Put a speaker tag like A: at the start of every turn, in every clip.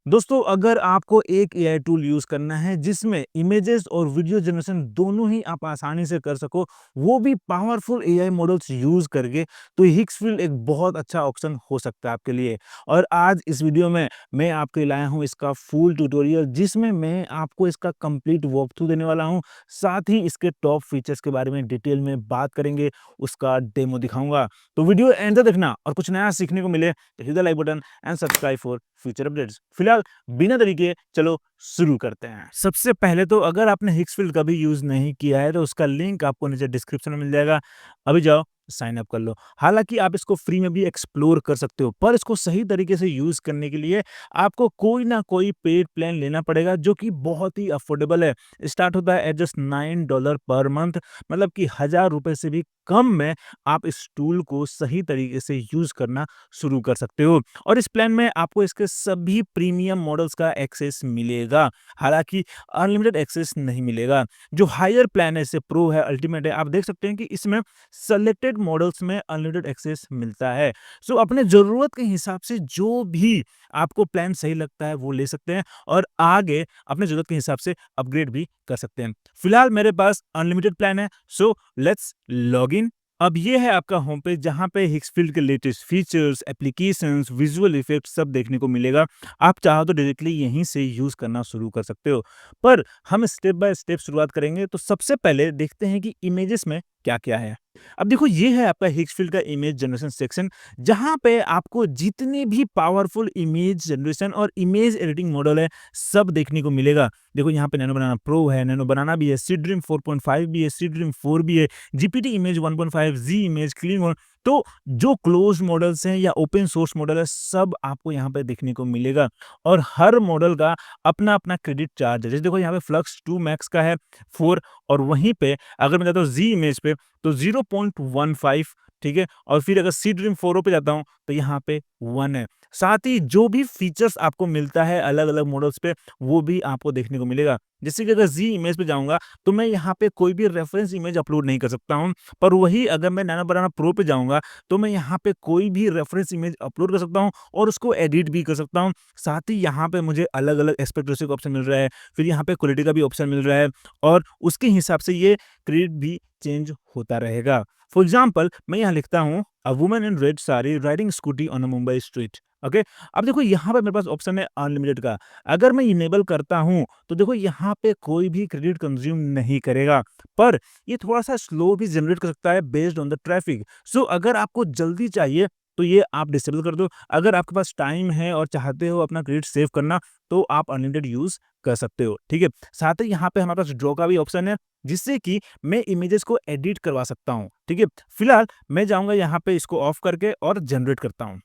A: दोस्तों अगर आपको एक एआई टूल यूज़ करना है जिसमें इमेजेस और वीडियो जनरेशन दोनों ही आप आसानी से कर सको, वो भी पावरफुल एआई मॉडल्स यूज़ करके, तो हिक्सफील्ड एक बहुत अच्छा ऑप्शन हो सकता है आपके लिए। और आज इस वीडियो में मैं आपके लिए लाया हूँ इसका फुल ट्यूटोरियल जिसमें मैं आपको इसका कंप्लीट वॉक थ्रू देने वाला हूँ। साथ ही इसके टॉप फीचर्स के बारे में डिटेल में बात करेंगे, उसका डेमो दिखाऊंगा। तो वीडियो एंड तक देखना और कुछ नया सीखने को मिले तो hit the like button and subscribe for future updates. फिलहाल बिना देरी के चलो शुरू करते हैं। सबसे पहले तो अगर आपने हिक्सफील्ड कभी यूज नहीं किया है तो उसका लिंक आपको नीचे डिस्क्रिप्शन में मिल जाएगा। अभी जाओ साइन अप कर लो। हालांकि आप इसको फ्री में भी एक्सप्लोर कर सकते हो, पर इसको सही तरीके से यूज करने के लिए आपको कोई ना कोई पेड प्लान लेना पड़ेगा जो कि बहुत ही अफोर्डेबल है। स्टार्ट होता है एट जस्ट $9 पर मंथ, मतलब कि ₹1000 से भी कम में आप इस टूल को सही तरीके से यूज करना शुरू कर सकते हो। और इस प्लान में आपको इसके सभी प्रीमियम मॉडल्स का एक्सेस मिलेगा। हालांकि अनलिमिटेड एक्सेस नहीं मिलेगा। जो हायर प्लान है, जैसे प्रो है, अल्टीमेट है, आप देख सकते हैं कि इसमें सेलेक्टेड मॉडल्स में अनलिमिटेड एक्सेस मिलता है। सो अपने जरूरत के हिसाब से जो भी आपको प्लान सही लगता है वो ले सकते हैं और आगे अपने जरूरत के हिसाब से अपग्रेड भी कर सकते हैं। फिलहाल मेरे पास अनलिमिटेड प्लान है, सो लेट्स लॉग इन। अब ये है आपका होम पेज जहाँ पे हिक्सफील्ड के latest features, applications, visual effects सब देखने को मिलेगा। आप चाहो तो डायरेक्टली यहीं से यूज करना शुरू कर सकते हो, पर हम स्टेप बाय स्टेप शुरुआत करेंगे। तो सबसे पहले देखते हैं कि इमेजेस में क्या-क्या है। अब देखो ये है आपका हिक्सफील्ड का इमेज जनरेशन सेक्शन, जहाँ पे आपको जितने भी पावरफुल इमेज जनरेशन और इमेज एडिटिंग मॉडल है सब देखने को मिलेगा। देखो यहाँ पे नैनो बनाना प्रो है, नैनो बनाना भी है, सी ड्रीम 4.5 भी है, सी ड्रीम 4 भी है, जीपीटी इमेज 1.5, जी इमेज, क्लीन। तो जो क्लोज मॉडल्स हैं या ओपन सोर्स मॉडल है सब आपको यहाँ पे देखने को मिलेगा। और हर मॉडल का अपना अपना क्रेडिट चार्ज है। जैसे देखो यहाँ पे फ्लक्स 2 मैक्स का है 4, और वहीं पे अगर मैं जाता हूँ जी इमेज पे तो 0.15, ठीक है। और फिर अगर सी ड्रीम 4 पे जाता हूँ तो यहाँ पे 1 है। साथ ही जो भी फीचर्स आपको मिलता है अलग अलग मॉडल्स पे वो भी आपको देखने को मिलेगा। जैसे कि अगर जी इमेज पे जाऊंगा तो मैं यहाँ पे कोई भी रेफरेंस इमेज अपलोड नहीं कर सकता हूँ, पर वही अगर मैं नैनो बनाना प्रो पे जाऊंगा तो मैं यहाँ पे कोई भी रेफरेंस इमेज अपलोड कर सकता हूँ और उसको एडिट भी कर सकता हूँ। साथ ही यहाँ पे मुझे अलग अलग एस्पेक्ट रेशियो का ऑप्शन मिल रहा है, फिर यहाँ पे क्वालिटी का भी ऑप्शन मिल रहा है, और उसके हिसाब से ये क्रेडिट भी चेंज होता रहेगा। फॉर एग्जाम्पल मैं यहाँ लिखता हूँ a woman in red sari riding scooty on a Mumbai street. Okay, अब देखो यहाँ पे मेरे पास ऑप्शन है अनलिमिटेड का। अगर मैं इनेबल करता हूँ तो देखो यहाँ पे कोई भी क्रेडिट कंज्यूम नहीं करेगा, पर ये थोड़ा सा स्लो भी जनरेट कर सकता है बेस्ड ऑन द ट्रैफिक। सो अगर आपको जल्दी चाहिए तो ये आप डिसेबल कर दो। अगर आपके पास टाइम है और चाहते हो अपना क्रेडिट सेव करना तो आप अनलिमिटेड यूज कर सकते हो, ठीक है। साथ ही यहाँ पे हमारे पास ड्रॉ का भी ऑप्शन है जिससे कि मैं इमेजेस को एडिट करवा सकता हूँ, ठीक है। फिलहाल मैं जाऊंगा यहाँ पे इसको ऑफ करके और जनरेट करता हूँ,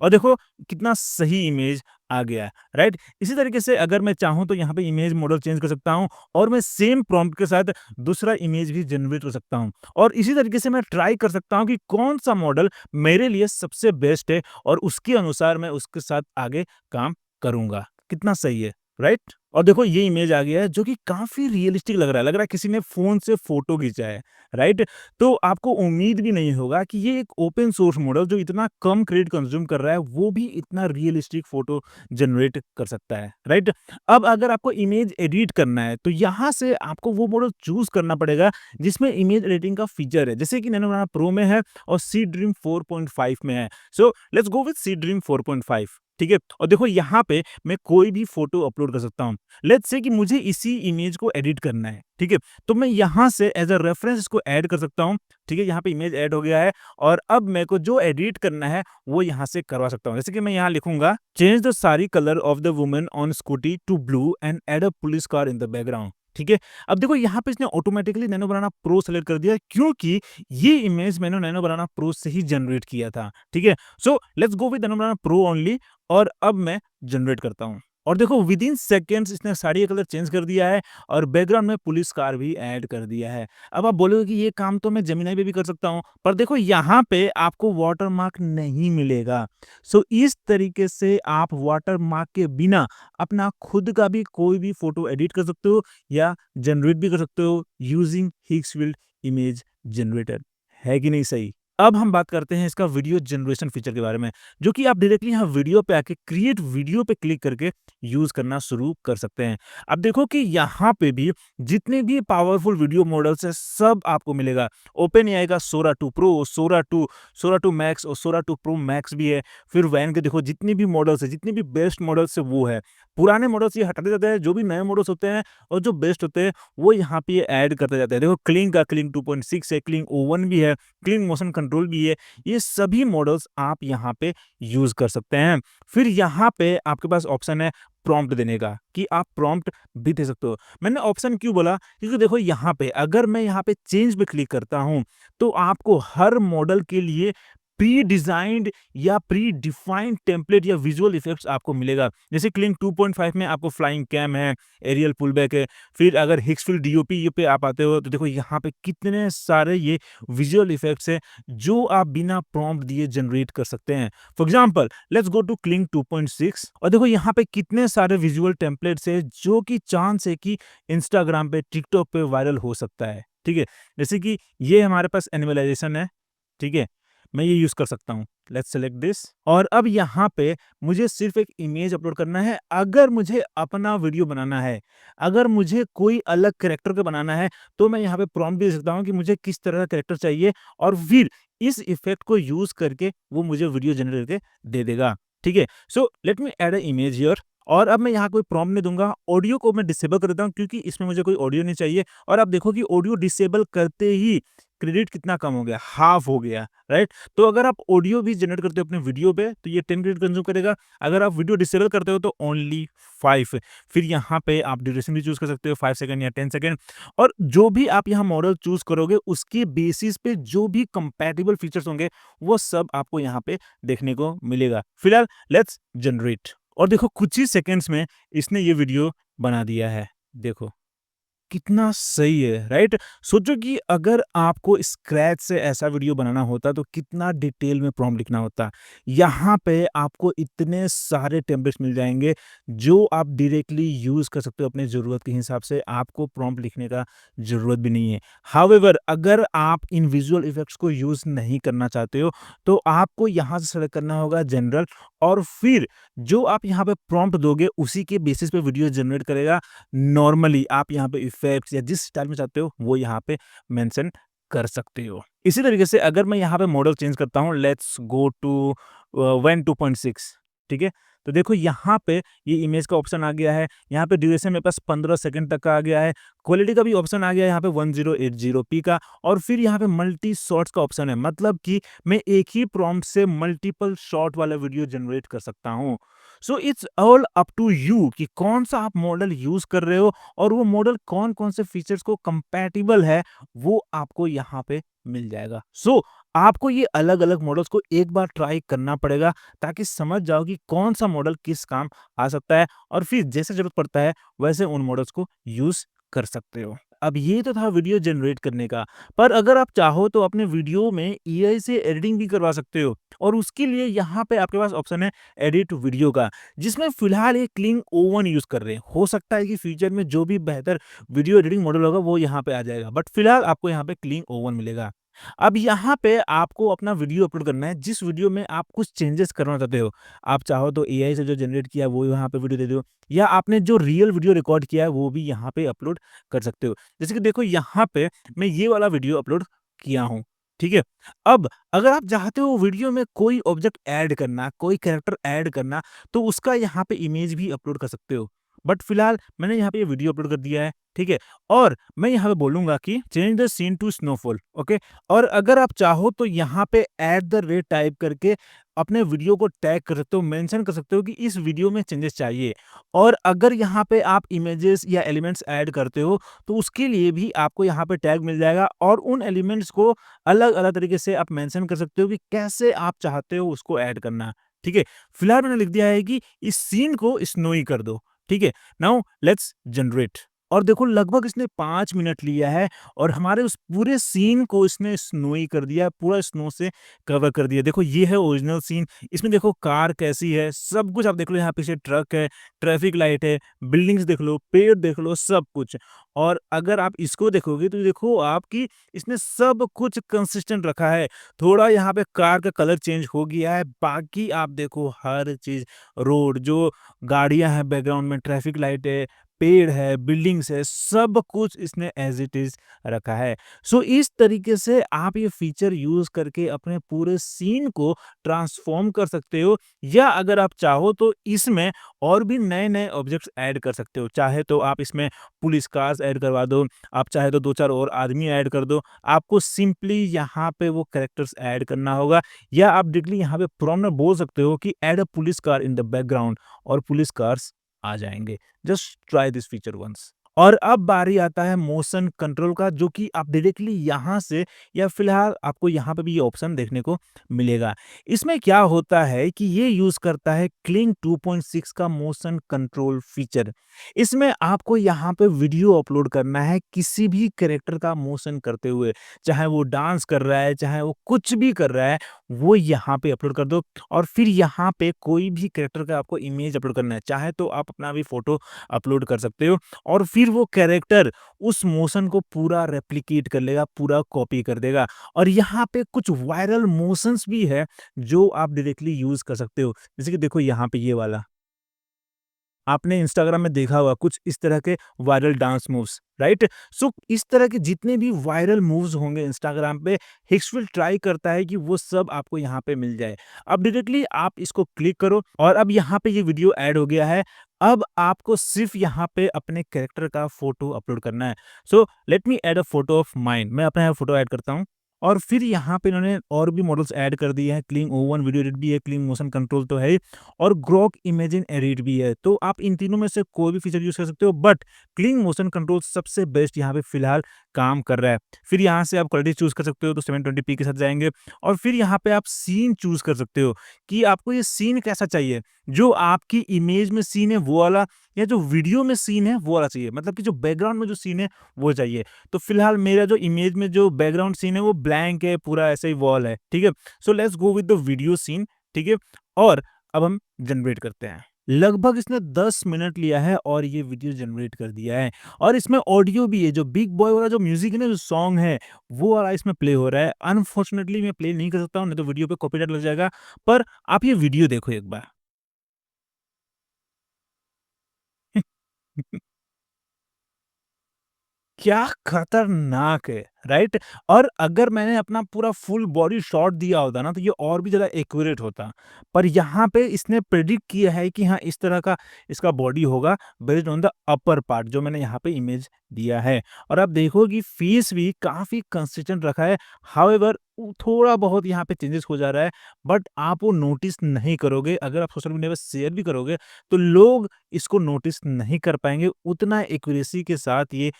A: और देखो कितना सही इमेज आ गया है, राइट। इसी तरीके से अगर मैं चाहूँ तो यहाँ पे इमेज मॉडल चेंज कर सकता हूँ और मैं सेम प्रॉम्प्ट के साथ दूसरा इमेज भी जनरेट कर सकता हूँ, और इसी तरीके से मैं ट्राई कर सकता हूँ कि कौन सा मॉडल मेरे लिए सबसे बेस्ट है और उसके अनुसार मैं उसके साथ आगे काम करूंगा। कितना सही है, राइट। और देखो ये इमेज आ गया है जो कि काफी रियलिस्टिक लग रहा है किसी ने फोन से फोटो खींचा है, राइट। तो आपको उम्मीद भी नहीं होगा कि ये एक ओपन सोर्स मॉडल जो इतना कम क्रेडिट कंज्यूम कर रहा है वो भी इतना रियलिस्टिक फोटो जनरेट कर सकता है, राइट। अब अगर आपको इमेज एडिट करना है तो यहाँ से आपको वो मॉडल चूज करना पड़ेगा जिसमें इमेज एडिटिंग का फीचर है, जैसे कि नैनो प्रो में है और सी ड्रीम 4.5 में है। So let's go with Seedream 4.5, ठीक है। और देखो यहाँ पे मैं कोई भी फोटो अपलोड कर सकता हूँ। लेट्स से कि मुझे इसी इमेज को एडिट करना है, ठीक है। तो मैं यहाँ से एज अ रेफरेंस इसको ऐड कर सकता हूँ, ठीक है। यहाँ पे इमेज ऐड हो गया है और अब मेरे को जो एडिट करना है वो यहाँ से करवा सकता हूँ। जैसे कि मैं यहाँ लिखूंगा change the sari colour of the woman on Scooty to blue and add a police car in the background, ठीक है। अब देखो यहाँ पे इसने automatically nano banana pro select कर दिया क्योंकि ये इमेज मैंने नैनो बनाना प्रो से ही जनरेट किया था, ठीक है। So let's go with nano banana pro only, और अब मैं जनरेट करता हूँ और देखो विद इन सेकेंड्स इसने साड़ी का कलर चेंज कर दिया है और बैकग्राउंड में पुलिस कार भी ऐड कर दिया है। अब आप बोलोगे कि ये काम तो मैं जेमिनी पे भी कर सकता हूँ, पर देखो यहाँ पे आपको वाटरमार्क नहीं मिलेगा। सो इस तरीके से आप वाटरमार्क के बिना अपना खुद का भी कोई भी फोटो एडिट कर सकते हो या जनरेट भी कर सकते हो यूजिंग हिक्सफील्ड इमेज जनरेटर। है कि नहीं सही? अब हम बात करते हैं इसका वीडियो जनरेशन फीचर के बारे में, जो कि आप डायरेक्टली यहाँ वीडियो पे आके क्रिएट वीडियो पे क्लिक करके यूज़ करना शुरू कर सकते हैं। अब देखो कि यहाँ पे भी जितने भी पावरफुल वीडियो मॉडल्स हैं, सब आपको मिलेगा। ओपन एआई का सोरा 2 प्रो, सोरा 2 मैक्स और सोरा 2 प्रो मैक्स भी है। फिर वैन के देखो जितने भी मॉडल्स हैं, जितने भी बेस्ट मॉडल्स है वो है। पुराने मॉडल्स ये हटाते जाते हैं, जो भी नए मॉडल्स होते हैं और जो बेस्ट होते हैं, वो यहाँ पे ये ऐड करते जाते हैं। देखो क्लिंग का क्लिंग 2.6 है, क्लिंग ओवन भी है, क्लीन मोशन कंट्रोल भी है। ये सभी मॉडल्स आप यहाँ पे यूज़ कर सकते हैं। फिर यहाँ पे आपके पास ऑप्शन है प्रॉम्प्ट देने का, कि आप प्रॉम्प्ट भी दे सकते हो। मैंने ऑप्शन क्यों बोला? क्योंकि देखो यहाँ पे अगर मैं यहाँ पे चेंज पे क्लिक करता हूँ, तो आपको हर मॉडल के लिए प्री डिज़ाइन्ड या प्री डिफाइंड टेम्पलेट या विजुअल इफेक्ट्स आपको मिलेगा। जैसे क्लिंग 2.5 में आपको फ्लाइंग कैम है, एरियल पुलबैक है। फिर अगर हिक्सफील्ड डीओपी पे आप आते हो, तो देखो यहाँ पे कितने सारे ये विजुअल इफेक्ट्स हैं जो आप बिना प्रॉम्प्ट दिए जनरेट कर सकते हैं। For example let's go to Kling 2.6 और देखो यहाँ पे कितने सारे विजुअल टेम्पलेट्स हैं जो कि चांस है कि इंस्टाग्राम पे, टिकटॉक पे वायरल हो सकता है। ठीक है? जैसे कि ये हमारे पास एनिमलाइजेशन है, ठीक है? मैं ये यूज़ कर सकता हूँ। लेट्स सेलेक्ट दिस और अब यहाँ पे मुझे सिर्फ़ एक इमेज अपलोड करना है। अगर मुझे अपना वीडियो बनाना है, अगर मुझे कोई अलग कैरेक्टर का बनाना है, तो मैं यहाँ पे प्रॉम्प्ट दे सकता हूँ कि मुझे किस तरह का कैरेक्टर चाहिए और फिर इस इफ़ेक्ट को यूज़ करके वो मुझे वीडियो जनरेट करके दे देगा। ठीक है? So let me add a image here और अब मैं यहाँ कोई प्रॉम्प्ट नहीं दूँगा। ऑडियो को मैं डिसेबल कर देता हूँ क्योंकि इसमें मुझे कोई ऑडियो नहीं चाहिए और आप देखो कि ऑडियो डिसेबल करते ही क्रेडिट कितना कम हो गया, हाफ हो गया, राइट? तो अगर आप ऑडियो भी जनरेट करते हो अपने वीडियो पे, तो ये 10 क्रेडिट कंज्यूम करेगा। अगर आप वीडियो डिसेबल करते हो तो ओनली 5। फिर यहाँ पे आप ड्यूरेशन भी चूज़ कर सकते हो 5 सेकंड या 10 सेकंड और जो भी आप यहाँ मॉडल चूज़ करोगे उसके बेसिस पे जो भी कंपैटिबल फीचर्स होंगे, वो सब आपको यहाँ पे देखने को मिलेगा। फिलहाल लेट्स जनरेट और देखो कुछ ही सेकंड्स में इसने ये वीडियो बना दिया है। देखो। कितना सही है, राइट? सोचो कि अगर आपको स्क्रैच से ऐसा वीडियो बनाना होता तो कितना डिटेल में प्रॉम्प्ट लिखना होता। यहाँ पे आपको इतने सारे टेम्पलेट्स मिल जाएँगे जो आप डायरेक्टली यूज़ कर सकते हो अपने ज़रूरत के हिसाब से, आपको प्रॉम्प्ट लिखने का ज़रूरत भी नहीं है। हाउएवर अगर आप इन विजुअल इफेक्ट्स को यूज़ नहीं करना चाहते हो, तो आपको यहाँ से सेलेक्ट करना होगा जनरल और फिर जो आप यहाँ पे प्रॉम्प्ट दोगे उसी के बेसिस पे वीडियो जनरेट करेगा। नॉर्मली आप यहाँ पे इफेक्ट्स या जिस स्टाइल में चाहते हो वो यहाँ पे मेंशन कर सकते हो। इसी तरीके से अगर मैं यहाँ पे मॉडल चेंज करता हूँ लेट्स गो टू वेन 2.6 ठीक है? तो देखो यहाँ पे ये इमेज का ऑप्शन आ गया है, यहाँ पे ड्यूरेशन मेरे पास 15 सेकंड तक का आ गया है, क्वालिटी का भी ऑप्शन आ गया है यहाँ पे 1080p का और फिर यहाँ पे मल्टी शॉट्स का ऑप्शन है, मतलब कि मैं एक ही प्रॉम्प्ट से मल्टीपल शॉट वाला वीडियो जनरेट कर सकता हूँ। So it's all up to you कि कौन सा आप मॉडल यूज़ कर रहे हो और वो मॉडल कौन-कौन से फीचर्स को कंपैटिबल है, वो आपको यहाँ पे मिल जाएगा। सो आपको ये अलग-अलग मॉडल्स को एक बार ट्राई करना पड़ेगा ताकि समझ जाओ कि कौन-सा मॉडल किस काम आ सकता है और फिर जैसे ज़रूरत पड़ता है, वैसे उन मॉडल्स को यूज़ कर सकते हो। अब ये तो था वीडियो जनरेट करने का, पर अगर आप चाहो तो अपने वीडियो में एआई से एडिटिंग भी करवा सकते हो और उसके लिए यहाँ पे आपके पास ऑप्शन है एडिट वीडियो का, जिसमें फिलहाल ये क्लिंग ओवन यूज़ कर रहे हैं। हो सकता है कि फ्यूचर में जो भी बेहतर वीडियो एडिटिंग मॉडल होगा वो यहाँ पे आ जाएगा, बट फिलहाल आपको यहाँ पे क्लिंग ओवन मिलेगा। अब यहाँ पे आपको अपना वीडियो अपलोड करना है, जिस वीडियो में आप कुछ चेंजेस करना चाहते हो। आप चाहो तो एआई से जो जनरेट किया है वो यहाँ पे वीडियो दे दो या आपने जो रियल वीडियो रिकॉर्ड किया है वो भी यहाँ पे अपलोड कर सकते हो। जैसे कि देखो यहाँ पे मैं ये वाला वीडियो अपलोड किया हूँ, ठीक है? अब अगर आप चाहते हो वीडियो में कोई ऑब्जेक्ट ऐड करना, कोई कैरेक्टर ऐड करना, तो उसका यहाँ पे इमेज भी अपलोड कर सकते हो। बट फिलहाल मैंने यहाँ पे ये वीडियो अपलोड कर दिया है, ठीक है? और मैं यहाँ पे बोलूँगा कि change the scene to snowfall, okay? और अगर आप चाहो तो यहाँ पे @ टाइप करके अपने वीडियो को टैग कर सकते हो, मेंशन कर सकते हो कि इस वीडियो में चेंजेस चाहिए। और अगर यहाँ पे आप इमेजेस या एलिमेंट्स ऐड करते हो, तो उसके लिए भी आपको यहाँ पे टैग मिल जाएगा और उन एलिमेंट्स को अलग-अलग तरीके से आप मेंशन कर सकते हो कि कैसे आप चाहते हो उसको ऐड करना, ठीक है? फिलहाल मैंने लिख दिया है कि इस सीन को स्नोई कर दो, ठीक है? Now let's generate. और देखो लगभग इसने 5 मिनट लिया है और हमारे उस पूरे सीन को इसने स्नोई कर दिया, पूरा स्नो से कवर कर दिया। देखो ये है ओरिजिनल सीन, इसमें देखो कार कैसी है, सब कुछ आप देख लो, यहाँ पीछे ट्रक है, ट्रैफिक लाइट है, बिल्डिंग्स देख लो, पेड़ देख लो, सब कुछ। और अगर आप इसको देखोगे तो देखो आप कि इसने सब कुछ कंसिस्टेंट रखा है। थोड़ा यहाँ पे कार का कलर चेंज हो गया है, बाकी आप देखो हर चीज़, रोड जो गाड़ियाँ हैं बैकग्राउंड में, ट्रैफिक लाइट है, पेड़ है, बिल्डिंग्स है, सब कुछ इसने एज़ इट इज़ रखा है। सो इस तरीके से आप ये फीचर यूज़ करके अपने पूरे सीन को ट्रांसफ़ॉर्म कर सकते हो, या अगर आप चाहो तो इसमें और भी नए-नए ऑब्जेक्ट्स ऐड कर सकते हो। चाहे तो आप इसमें पुलिस कार्स ऐड करवा दो, आप चाहे तो 2-4 और आदमी ऐड कर दो। आपको सिंपली यहाँ पे वो कैरेक्टर्स ऐड करना होगा, या आप डायरेक्टली यहाँ पे प्रॉम्प्ट में बोल सकते हो कि add a police car in the background, और पुलिस कार्स आ जाएँगे। Just try this feature once. और अब बारी आता है मोशन कंट्रोल का, जो कि आप डायरेक्टली यहाँ से, या फिलहाल आपको यहाँ पे भी ये ऑप्शन देखने को मिलेगा। इसमें क्या होता है कि ये यूज़ करता है क्लिंग 2.6 का मोशन कंट्रोल फीचर। इसमें आपको यहाँ पे वीडियो अपलोड करना है किसी भी कैरेक्टर का मोशन करते हुए, चाहे वो डांस कर रहा है, चाहे वो कुछ भी कर रहा है, वो यहाँ पे अपलोड कर दो। और फिर यहाँ पे कोई भी कैरेक्टर का आपको इमेज अपलोड करना है, चाहे तो आप अपना भी फ़ोटो अपलोड कर सकते हो, और फिर वो कैरेक्टर उस मोशन को पूरा रेप्लिकेट कर लेगा, पूरा कॉपी कर देगा। और यहाँ पे कुछ वायरल मोशंस भी है, जो आप डायरेक्टली यूज़ कर सकते हो। जैसे कि देखो यहाँ पे ये वाला। आपने इंस्टाग्राम में देखा होगा कुछ इस तरह के वायरल डांस मूव्स, राइट? सो इस तरह के जितने भी वायरल मूव्स होंगे इंस्टाग्राम पे, हिक्सविल ट्राई करता है कि वो सब आपको यहाँ पे मिल जाए। अब डायरेक्टली आप इसको क्लिक करो, और अब यहाँ पे ये वीडियो ऐड हो गया है। अब आपको सिर्फ यहाँ पे अपने कैरेक्टर का फोटो अपलोड करना है। So let me add a photo of mine. मैं अपना फोटो ऐड करता हूँ, और फिर यहाँ पे इन्होंने और भी मॉडल्स ऐड कर दिए हैं। क्लीन O1 वीडियो एडिट भी है, क्लीन मोशन कंट्रोल तो है ही, और ग्रोक इमेजिन एडिट भी है। तो आप इन तीनों में से कोई भी फीचर यूज़ कर सकते हो, बट क्लीन मोशन कंट्रोल सबसे बेस्ट यहाँ पे फिलहाल काम कर रहा है। फिर यहाँ से आप क्वालिटी चूज़ कर सकते हो, तो 720p के साथ जाएँगे, और फिर यहाँ पे आप सीन चूज़ कर सकते हो कि आपको ये सीन कैसा चाहिए। जो आपकी इमेज में सीन है वो वाला, या जो वीडियो में सीन है वो वाला चाहिए। मतलब कि जो बैकग्राउंड में जो सीन है वो चाहिए। तो फिलहाल मेरा जो इमेज में जो बैकग्राउंड सीन है वो ब्लैंक है, पूरा ऐसे ही वॉल है, ठीक है? So let's go with the video scene, ठीक है? और अब हम जनरेट करते हैं। लगभग इसने 10 मिनट लिया है और ये वीडियो जनरेट कर दिया है, और इसमें ऑडियो भी है। जो बिग बॉय वाला जो म्यूजिक है ना, जो सॉन्ग है, वो वाला इसमें प्ले हो रहा है। अनफॉर्चुनेटली मैं प्ले नहीं कर सकता हूँ, नहीं तो वीडियो पे कॉपीराइट लग जाएगा। पर आप ये वीडियो देखो एक बार। क्या खतरनाक है, राइट? और अगर मैंने अपना पूरा फुल बॉडी शॉट दिया होता ना, तो ये और भी ज़्यादा एक्यूरेट होता। पर यहाँ पे इसने प्रेडिक्ट किया है कि हाँ, इस तरह का इसका बॉडी होगा, based on the upper part जो मैंने यहाँ पे इमेज दिया है। और आप देखो कि फेस भी काफ़ी कंसिस्टेंट रखा है। हाउएवर थोड़ा बहुत यहाँ पे चेंजेस हो जा रहा है, बट आप वो नोटिस नहीं करोगे। अगर आप सोशल मीडिया पे शेयर भी करोगे, तो लोग इसको नोटिस नहीं कर पाएँगे। उतना एक्यूरेसी के साथ ये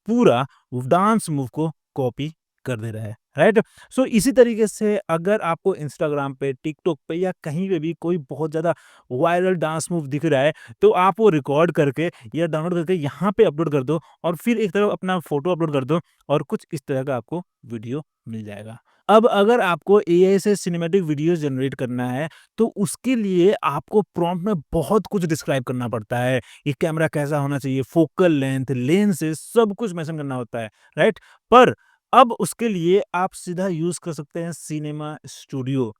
A: पूरा डांस मूव को कॉपी कर दे रहा है, राइट? सो इसी तरीके से अगर आपको इंस्टाग्राम पे, टिकटॉक पे, या कहीं पे भी कोई बहुत ज़्यादा वायरल डांस मूव दिख रहा है, तो आप वो रिकॉर्ड करके या डाउनलोड करके यहाँ पे अपलोड कर दो, और फिर एक तरफ अपना फोटो अपलोड कर दो, और कुछ इस तरह का आपको वीडियो मिल जाएगा। अब अगर आपको एआई से सिनेमैटिक वीडियो जनरेट करना है, तो उसके लिए आपको प्रॉम्प्ट में बहुत कुछ डिस्क्राइब करना पड़ता है। ये कैमरा कैसा होना चाहिए, फोकल लेंथ, लेंसेज़, सब कुछ मेंशन करना होता है, राइट? पर अब उसके लिए आप सीधा यूज़ कर सकते हैं सिनेमा स्टूडियो,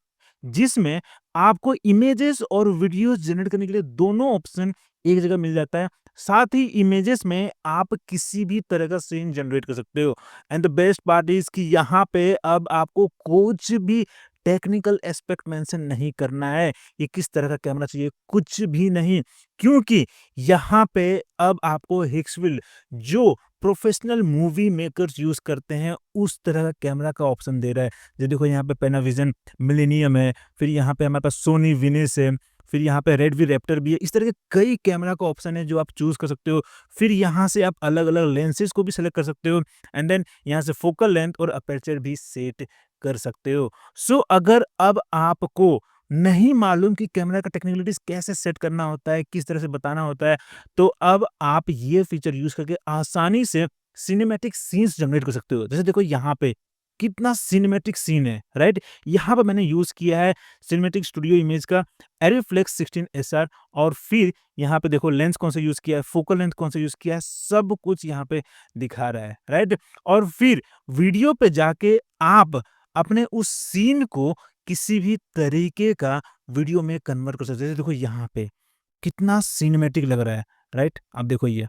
A: जिसमें आपको इमेजेस और वीडियोस जनरेट करने के लिए दोनों ऑप्शन एक जगह मिल जाता है। साथ ही इमेजेस में आप किसी भी तरह का सीन जनरेट कर सकते हो, and the best part is कि यहाँ पे अब आपको कुछ भी टेक्निकल एस्पेक्ट मेंशन नहीं करना है, ये किस तरह का कैमरा चाहिए, कुछ भी नहीं। क्योंकि यहाँ पे अब आपको हिक्सविल, जो प्रोफेशनल मूवी मेकर्स यूज़ करते हैं, उस तरह का कैमरा का ऑप्शन दे रहा है। ये देखो यहाँ पे पैनाविजन मिलेनियम है, फिर यहाँ पे हमारे पास सोनी विनिस है, फिर यहाँ पे रेडमी रैप्टर भी है। इस तरह के कई कैमरा का ऑप्शन है जो आप चूज़ कर सकते हो। फिर यहाँ से आप अलग-अलग लेंसेज़ को भी सेलेक्ट कर सकते हो, एंड देन यहाँ से फोकल लेंथ और अपर्चर भी सेट कर सकते हो। सो अगर अब आपको नहीं मालूम कि कैमरा का टेक्निकलिटीज़ कैसे सेट करना होता है, किस तरह से बताना होता है, तो अब आप ये फीचर यूज़ करके आसानी से सिनेमैटिक सीन्स जनरेट कर सकते हो। जैसे देखो यहाँ पे कितना सिनेमैटिक सीन है, राइट? यहाँ पे मैंने यूज़ किया है सिनेमैटिक स्टूडियो इमेज का एरिफ्लेक्स 16 एसआर और फिर यहाँ पे देखो लेंस कौन सा यूज़ किया है, फोकल लेंथ कौन सा यूज़ किया है, सब कुछ यहाँ पे दिखा रहा है, राइट? और फिर वीडियो पे जाके आप अपने उस सीन को किसी भी तरीके का वीडियो में कन्वर्ट कर सकते हैं। देखो यहाँ पे कितना सिनेमैटिक लग रहा है, राइट? अब देखो ये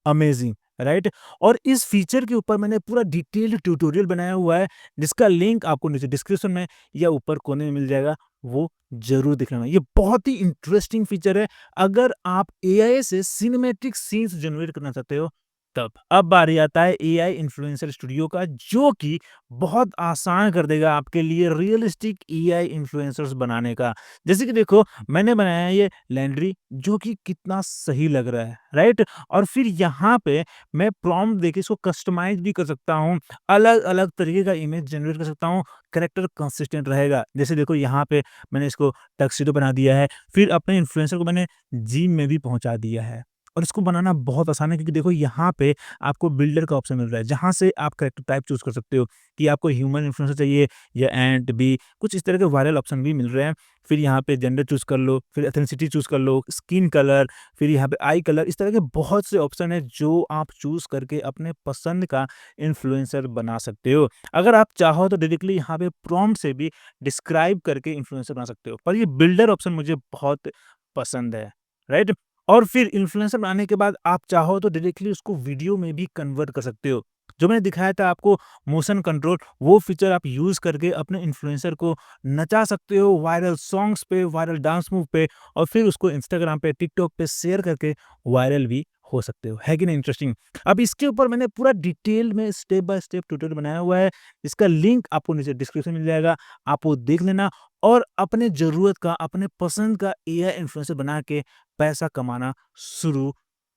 A: अमेजिंग, राइट? और इस फीचर के ऊपर मैंने पूरा डिटेल्ड ट्यूटोरियल बनाया हुआ है, जिसका लिंक आपको नीचे डिस्क्रिप्शन में या ऊपर कोने में मिल जाएगा, वो ज़रूर देख लेना। ये बहुत ही इंटरेस्टिंग फीचर है, अगर आप एआई से सिनेमैटिक सीन्स जनरेट करना चाहते हो तब। अब बारी आता है एआई इन्फ्लुएंसर स्टूडियो का, जो कि बहुत आसान कर देगा आपके लिए रियलिस्टिक एआई इन्फ्लुएंसर्स बनाने का। जैसे कि देखो मैंने बनाया है ये लैंड्री, जो कि कितना सही लग रहा है, राइट? और फिर यहाँ पे मैं प्रॉम्प्ट देके इसको कस्टमाइज़ भी कर सकता हूँ, अलग-अलग तरीके का इमेज जनरेट कर सकता हूँ, कैरेक्टर कंसिस्टेंट रहेगा। जैसे देखो यहाँ पे मैंने इसको टक्सइडो बना दिया है, फिर अपने इन्फ्लुएंसर को मैंने जिम में भी पहुँचा दिया है और इसको बनाना बहुत आसान है क्योंकि देखो यहाँ पे आपको बिल्डर का ऑप्शन मिल रहा है, जहाँ से आप कैरेक्टर टाइप चूज़ कर सकते हो कि आपको ह्यूमन इन्फ्लुएंसर चाहिए या एंट, बी, कुछ इस तरह के वायरल ऑप्शन भी मिल रहे हैं। फिर यहाँ पे जेंडर चूज़ कर लो, फिर एथनिसिटी चूज़ कर लो, स्किन कलर, फिर यहाँ पे आई कलर, इस तरह के बहुत से ऑप्शन हैं जो आप चूज़ करके अपने पसंद का इन्फ्लुएंसर बना सकते हो। अगर आप चाहो तो डायरेक्टली यहाँ पे प्रॉम्प्ट से भी डिस्क्राइब करके इन्फ्लुएंसर बना सकते हो। पर ये बिल्डर ऑप्शन मुझे बहुत पसंद है, राइट? और फिर इन्फ्लुएंसर बनाने के बाद आप चाहो तो डायरेक्टली उसको वीडियो में भी कन्वर्ट कर सकते हो। जो मैंने दिखाया था आपको मोशन कंट्रोल, वो फीचर आप यूज़ करके अपने इन्फ्लुएंसर को नचा सकते हो वायरल सॉन्ग्स पे, वायरल डांस मूव पे और फिर उसको इंस्टाग्राम पे, टिकटॉक पे शेयर करके वायरल भी हो सकते हो। है कि नहीं इंटरेस्टिंग? अब इसके ऊपर मैंने पूरा डिटेल में स्टेप बाय स्टेप ट्यूटोरियल बनाया हुआ है। इसका लिंक आपको नीचे डिस्क्रिप्शन में मिल जाएगा। आप वो देख लेना और अपने ज़रूरत का, अपने पसंद का एआई इन्फ्लुएंसर बना के पैसा कमाना शुरू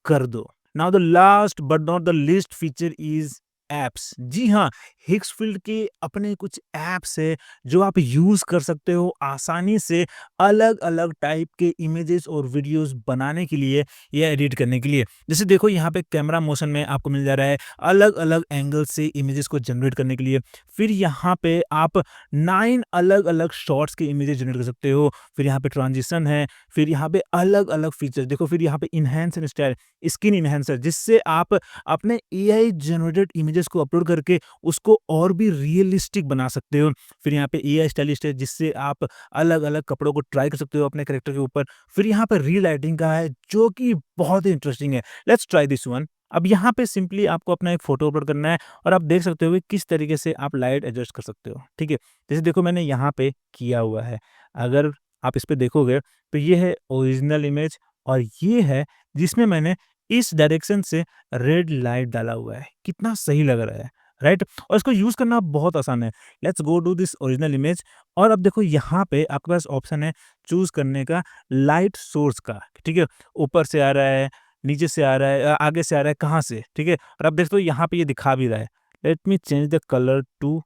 A: कर दो। Now the last but not the least feature is apps. जी हाँ, हिक्सफील्ड के अपने कुछ ऐप्स है जो आप यूज़ कर सकते हो आसानी से अलग-अलग टाइप के इमेजेस और वीडियोज़ बनाने के लिए या एडिट करने के लिए। जैसे देखो यहाँ पे कैमरा मोशन में आपको मिल जा रहा है अलग-अलग एंगल से इमेजेस को जनरेट करने के लिए। फिर यहाँ पे आप 9 अलग-अलग शॉट्स के इमेजेस जनरेट कर सकते हो। फिर यहाँ पे ट्रांजिशन है, फिर यहाँ पे अलग-अलग फीचर्स देखो, फिर यहाँ पे enhance and style, skin enhancer जिससे आप अपने एआई जनरेटेड इमेजेस को अपलोड करके उसको और भी रियलिस्टिक बना सकते हो। फिर यहाँ पे एआई स्टाइलिस्ट है जिससे आप अलग-अलग कपड़ों को ट्राई कर सकते हो अपने कैरेक्टर के ऊपर। फिर यहाँ पे रीलाइटिंग का है जो कि बहुत ही इंटरेस्टिंग है। Let's try this one. अब यहाँ पे सिंपली आपको अपना एक फ़ोटो अपलोड करना है और आप देख सकते हो कि किस तरीके से आप लाइट एडजस्ट कर सकते हो, ठीक है? जैसे देखो मैंने यहाँ पे किया हुआ है। अगर आप इस पे देखोगे तो ये है ओरिजिनल इमेज और ये है जिसमें मैंने इस डायरेक्शन से रेड लाइट डाला हुआ है। कितना सही लग रहा है, राइट? और इसको यूज़ करना बहुत आसान है। Let's go to this original image और अब देखो यहाँ पे आपके पास ऑप्शन है चूज़ करने का लाइट सोर्स का, ठीक है? ऊपर से आ रहा है, नीचे से आ रहा है, आगे से आ रहा है, कहाँ से, ठीक है? और अब देखो यहाँ पे ये दिखा भी रहा है। Let me change the colour to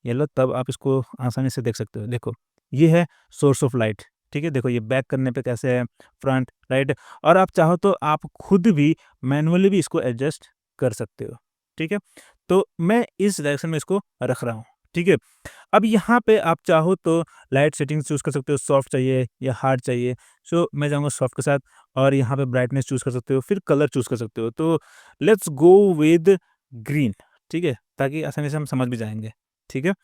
A: yellow, तब आप इसको आसानी से देख सकते हो। देखो, ये है सोर्स ऑफ लाइट, ठीक है? देखो ये बैक करने पे कैसे है, फ्रंट, राइट? और आप चाहो तो आप खुद भी मैनुअली भी इसको एडजस्ट कर सकते हो, ठीक है? तो मैं इस डायरेक्शन में इसको रख रहा हूँ, ठीक है? अब यहाँ पे आप चाहो तो लाइट सेटिंग्स चूज़ कर सकते हो, सॉफ्ट चाहिए या हार्ड चाहिए। सो मैं जाऊँगा सॉफ्ट के साथ और यहाँ पे ब्राइटनेस चूज़ कर सकते हो, फिर कलर चूज़ कर सकते हो। तो लेट्स गो विद ग्रीन, ठीक है? ताकि आसानी से हम समझ भी जाएँगे, ठीक है?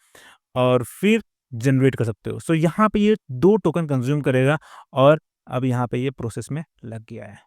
A: और फिर जनरेट कर सकते हो। सो यहाँ पे ये 2 टोकन कंज़्यूम करेगा और अब यहाँ पे ये प्रोसेस में लग गया है।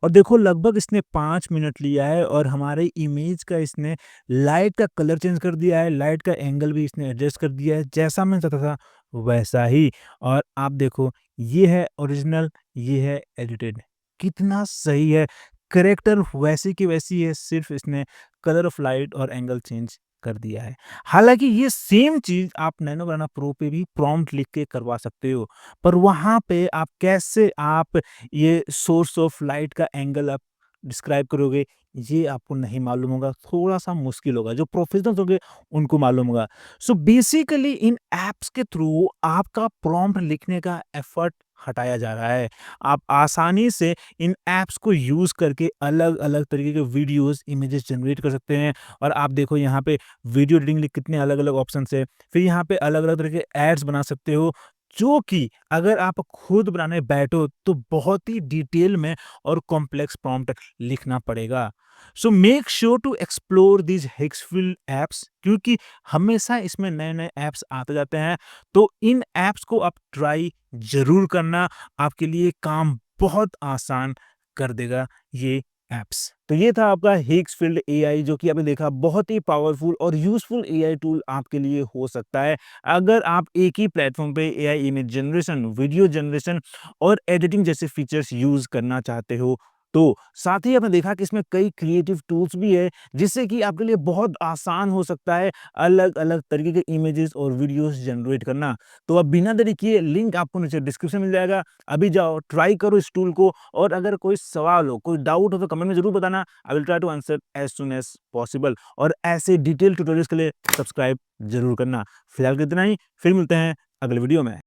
A: और देखो लगभग इसने 5 मिनट लिया है और हमारे इमेज का इसने लाइट का कलर चेंज कर दिया है, लाइट का एंगल भी इसने एडजस्ट कर दिया है, जैसा मैं चाहता था वैसा ही। और आप देखो ये है ओरिजिनल, ये है एडिटेड। कितना सही है, कैरेक्टर वैसी की वैसी है, सिर्फ़ इसने कलर ऑफ लाइट और एंगल चेंज कर दिया है। हालाँकि ये सेम चीज़ आप नैनो बनाना प्रो पे भी प्रॉम्प्ट लिख के करवा सकते हो, पर वहाँ पे आप कैसे आप ये सोर्स ऑफ लाइट का एंगल आप डिस्क्राइब करोगे, ये आपको नहीं मालूम होगा, थोड़ा-सा मुश्किल होगा। जो प्रोफेशनल्स होंगे उनको मालूम होगा। सो बेसिकली इन ऐप्स के थ्रू आपका प्रॉम्प्ट लिखने का एफर्ट हटाया जा रहा है। आप आसानी से इन ऐप्स को यूज़ करके अलग-अलग तरीके के वीडियोज़, इमेजेस जनरेट कर सकते हैं। और आप देखो यहाँ पे वीडियो एडिटिंग के लिए कितने अलग-अलग ऑप्शंस हैं। फिर यहाँ पे अलग-अलग तरह के एड्स बना सकते हो, जो कि अगर आप खुद बनाने बैठो तो बहुत ही डिटेल में और कॉम्प्लेक्स प्रॉम्प्ट लिखना पड़ेगा। So make sure to explore these Higgsfield apps, क्योंकि हमेशा इसमें नए-नए ऐप्स आते जाते हैं। तो इन ऐप्स को आप ट्राई ज़रूर करना, आपके लिए काम बहुत आसान कर देगा ये ऐप्स। तो ये था आपका हिक्सफील्ड एआई, जो कि आपने देखा बहुत ही पावरफुल और यूज़फुल एआई टूल आपके लिए हो सकता है। अगर आप एक ही प्लेटफ़ॉर्म पे AI image generation, video generation और एडिटिंग जैसे फीचर्स यूज़ करना चाहते हो, तो साथ ही आपने देखा कि इसमें कई क्रिएटिव टूल्स भी है, जिससे कि आपके लिए बहुत आसान हो सकता है अलग-अलग तरीके के इमेजेस और वीडियोज़ जनरेट करना। तो अब बिना देरी किए लिंक आपको नीचे डिस्क्रिप्शन में मिल जाएगा। अभी जाओ, ट्राई करो इस टूल को, और अगर कोई सवाल हो, कोई डाउट हो तो कमेंट में ज़रूर बताना। I will try to answer as soon as possible, और ऐसे डिटेल ट्यूटोरियल्स के लिए सब्सक्राइब ज़रूर करना। फिलहाल के लिए इतना ही, फिर मिलते हैं अगले वीडियो में।